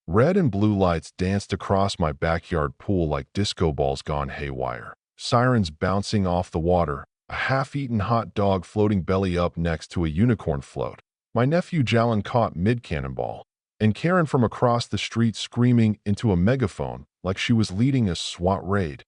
Red and blue lights danced across my backyard pool like disco balls gone haywire. Sirens bouncing off the water, a half-eaten hot dog floating belly up next to a unicorn float. My nephew Jalen caught mid-cannonball, and Karen from across the street screaming into a megaphone like she was leading a SWAT raid.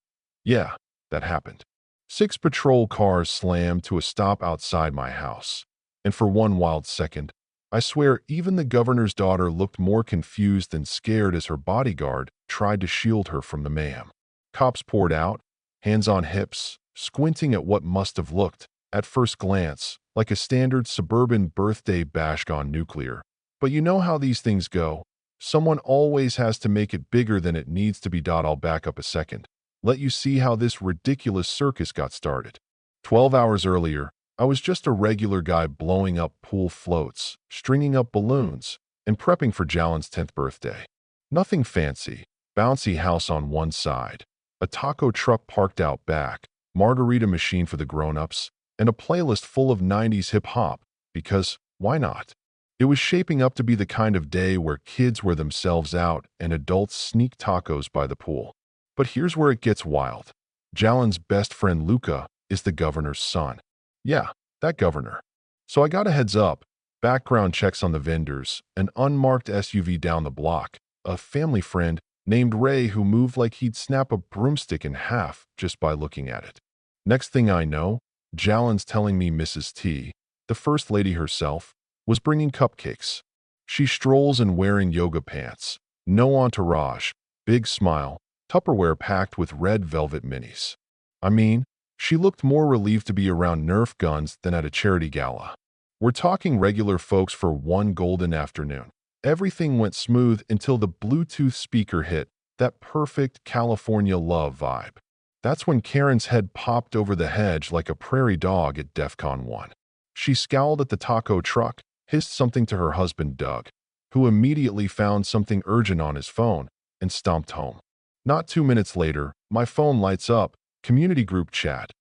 Yeah, that happened. 6 patrol cars slammed to a stop outside my house. And for one wild second, I swear even the governor's daughter looked more confused than scared as her bodyguard tried to shield her from the mayhem. Cops poured out, hands on hips, squinting at what must have looked, at first glance, like a standard suburban birthday bash gone nuclear. But you know how these things go. Someone always has to make it bigger than it needs to be. I'll back up a second. Let you see how this ridiculous circus got started. 12 hours earlier, I was just a regular guy blowing up pool floats, stringing up balloons, and prepping for Jalen's 10th birthday. Nothing fancy. Bouncy house on one side, a taco truck parked out back, margarita machine for the grown-ups, and a playlist full of 90s hip-hop, because why not? It was shaping up to be the kind of day where kids wear themselves out and adults sneak tacos by the pool. But here's where it gets wild. Jalen's best friend Luca is the governor's son. Yeah, that governor. So I got a heads up, background checks on the vendors, an unmarked SUV down the block, a family friend named Ray who moved like he'd snap a broomstick in half just by looking at it. Next thing I know, Jalen's telling me Mrs. T, the first lady herself, was bringing cupcakes. She strolls in wearing yoga pants, no entourage, big smile, Tupperware packed with red velvet minis. I mean, she looked more relieved to be around Nerf guns than at a charity gala. We're talking regular folks for one golden afternoon. Everything went smooth until the Bluetooth speaker hit, that perfect California love vibe. That's when Karen's head popped over the hedge like a prairie dog at DEFCON 1. She scowled at the taco truck, hissed something to her husband Doug, who immediately found something urgent on his phone, and stomped home. Not 2 minutes later, my phone lights up, community group chat,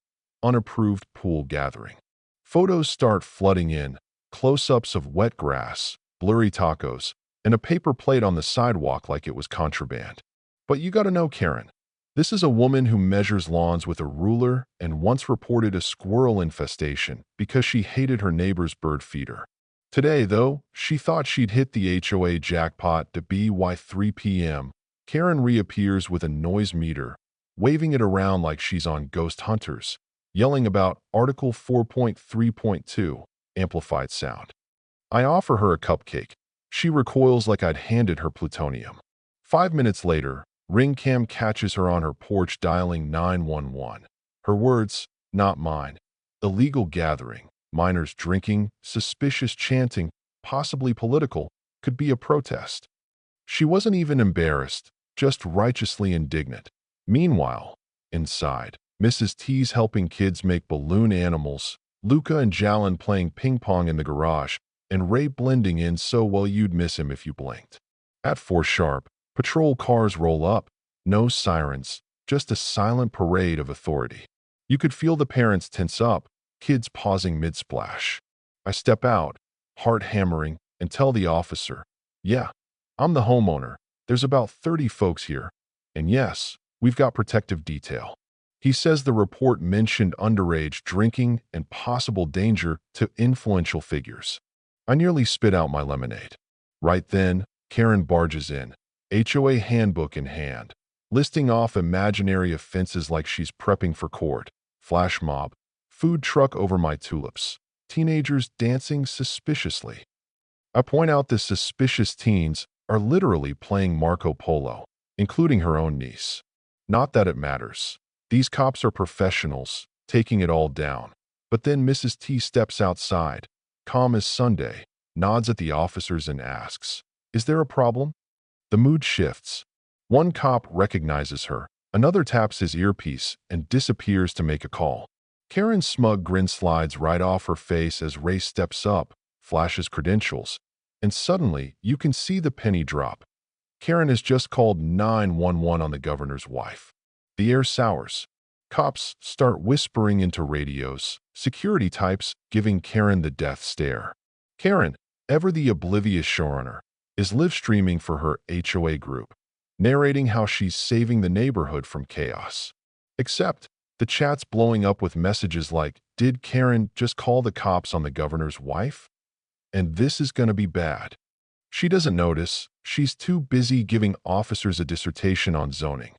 unapproved pool gathering. Photos start flooding in, close-ups of wet grass, blurry tacos, and a paper plate on the sidewalk like it was contraband. But you gotta know Karen. This is a woman who measures lawns with a ruler and once reported a squirrel infestation because she hated her neighbor's bird feeder. Today, though, she thought she'd hit the HOA jackpot to by 3 p.m. Karen reappears with a noise meter, waving it around like she's on Ghost Hunters, yelling about Article 4.3.2, amplified sound. I offer her a cupcake. She recoils like I'd handed her plutonium. 5 minutes later, Ring Cam catches her on her porch dialing 911. Her words, not mine. Illegal gathering, minors drinking, suspicious chanting, possibly political, could be a protest. She wasn't even embarrassed, just righteously indignant. Meanwhile, inside, Mrs. T's helping kids make balloon animals, Luca and Jalen playing ping pong in the garage, and Ray blending in so well you'd miss him if you blinked. At 4 sharp, patrol cars roll up, no sirens, just a silent parade of authority. You could feel the parents tense up, kids pausing mid-splash. I step out, heart hammering, and tell the officer, yeah, I'm the homeowner. There's about 30 folks here. And yes, we've got protective detail. He says the report mentioned underage drinking and possible danger to influential figures. I nearly spit out my lemonade. Right then, Karen barges in, HOA handbook in hand, listing off imaginary offenses like she's prepping for court, flash mob, food truck over my tulips, teenagers dancing suspiciously. I point out the suspicious teens are literally playing Marco Polo, including her own niece. Not that it matters. These cops are professionals, taking it all down. But then Mrs. T steps outside, calm as Sunday, nods at the officers and asks, is there a problem? The mood shifts. One cop recognizes her, another taps his earpiece and disappears to make a call. Karen's smug grin slides right off her face as Ray steps up, flashes credentials, and suddenly you can see the penny drop. Karen has just called 911 on the governor's wife. The air sours. Cops start whispering into radios, security types giving Karen the death stare. Karen, ever the oblivious showrunner, is live streaming for her HOA group, narrating how she's saving the neighborhood from chaos. Except the chat's blowing up with messages like, "Did Karen just call the cops on the governor's wife? And this is going to be bad." She doesn't notice. She's too busy giving officers a dissertation on zoning.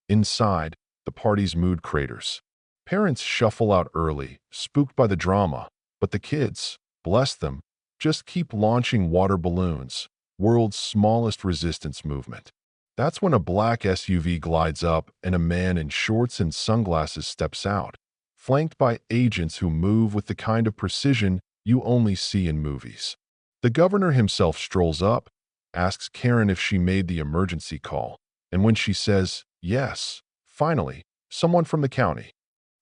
Inside, the party's mood craters. Parents shuffle out early, spooked by the drama, but the kids, bless them, just keep launching water balloons, world's smallest resistance movement. That's when a black SUV glides up and a man in shorts and sunglasses steps out, flanked by agents who move with the kind of precision you only see in movies. The governor himself strolls up, asks Karen if she made the emergency call, and when she says, yes, finally, someone from the county,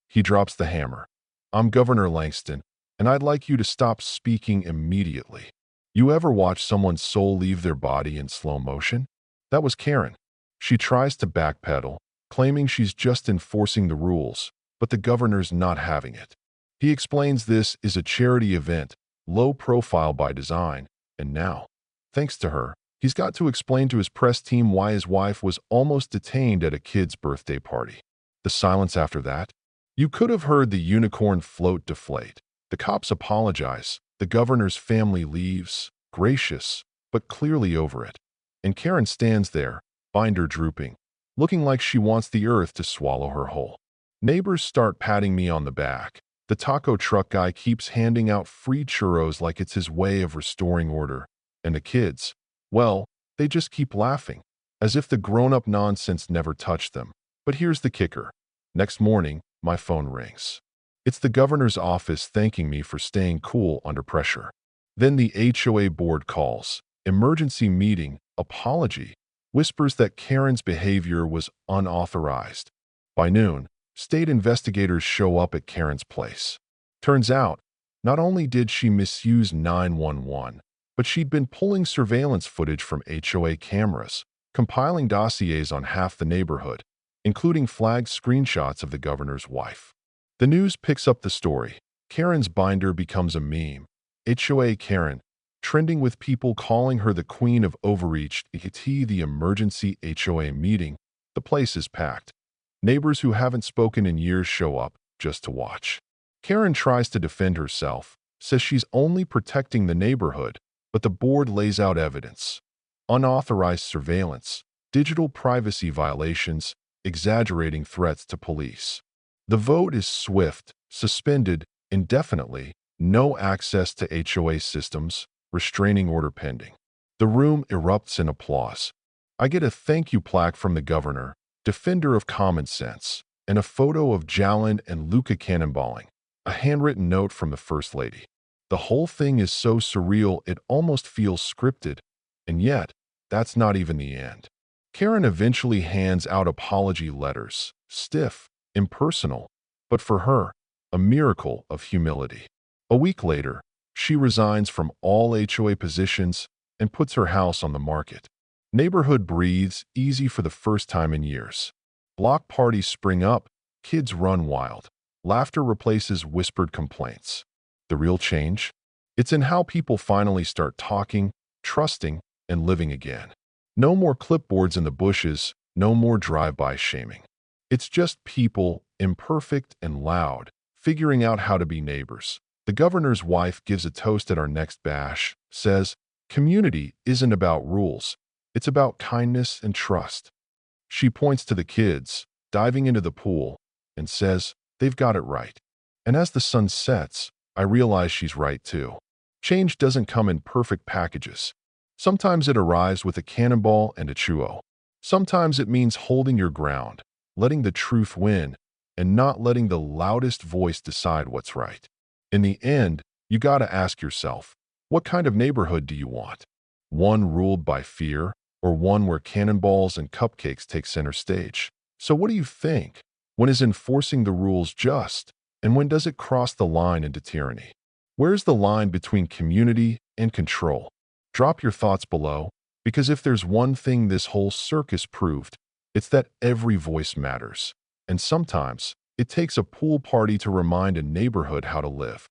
he drops the hammer. "I'm Governor Langston, and I'd like you to stop speaking immediately." You ever watch someone's soul leave their body in slow motion? That was Karen. She tries to backpedal, claiming she's just enforcing the rules, but the governor's not having it. He explains this is a charity event, low profile by design, and now, thanks to her, he's got to explain to his press team why his wife was almost detained at a kid's birthday party. The silence after that? You could have heard the unicorn float deflate. The cops apologize. The governor's family leaves, gracious, but clearly over it. And Karen stands there, binder drooping, looking like she wants the earth to swallow her whole. Neighbors start patting me on the back. The taco truck guy keeps handing out free churros like it's his way of restoring order. And the kids, well, they just keep laughing, as if the grown-up nonsense never touched them. But here's the kicker. Next morning, my phone rings. It's the governor's office thanking me for staying cool under pressure. Then the HOA board calls. Emergency meeting, apology, whispers that Karen's behavior was unauthorized. By noon, state investigators show up at Karen's place. Turns out, not only did she misuse 911, but she'd been pulling surveillance footage from HOA cameras, compiling dossiers on half the neighborhood, including flagged screenshots of the governor's wife. The news picks up the story. Karen's binder becomes a meme. HOA Karen, trending with people calling her the queen of overreach. The emergency HOA meeting. The place is packed. Neighbors who haven't spoken in years show up just to watch. Karen tries to defend herself, says she's only protecting the neighborhood, but the board lays out evidence. Unauthorized surveillance, digital privacy violations, exaggerating threats to police. The vote is swift, suspended indefinitely, no access to HOA systems, restraining order pending. The room erupts in applause. I get a thank you plaque from the governor, defender of common sense, and a photo of Jalen and Luca cannonballing, a handwritten note from the First Lady. The whole thing is so surreal it almost feels scripted, and yet, that's not even the end. Karen eventually hands out apology letters, stiff, impersonal, but for her, a miracle of humility. A week later, she resigns from all HOA positions and puts her house on the market. Neighborhood breathes easy for the first time in years. Block parties spring up, kids run wild. Laughter replaces whispered complaints. The real change? It's in how people finally start talking, trusting, and living again. No more clipboards in the bushes, no more drive-by shaming. It's just people, imperfect and loud, figuring out how to be neighbors. The governor's wife gives a toast at our next bash, says, "Community isn't about rules. It's about kindness and trust." She points to the kids, diving into the pool, and says, "They've got it right." And as the sun sets, I realize she's right too. Change doesn't come in perfect packages. Sometimes it arrives with a cannonball and a churro. Sometimes it means holding your ground, letting the truth win, and not letting the loudest voice decide what's right. In the end, you gotta ask yourself, what kind of neighborhood do you want? One ruled by fear, or one where cannonballs and cupcakes take center stage? So what do you think? When is enforcing the rules just? And when does it cross the line into tyranny? Where's the line between community and control? Drop your thoughts below, because if there's one thing this whole circus proved, it's that every voice matters. And sometimes, it takes a pool party to remind a neighborhood how to live.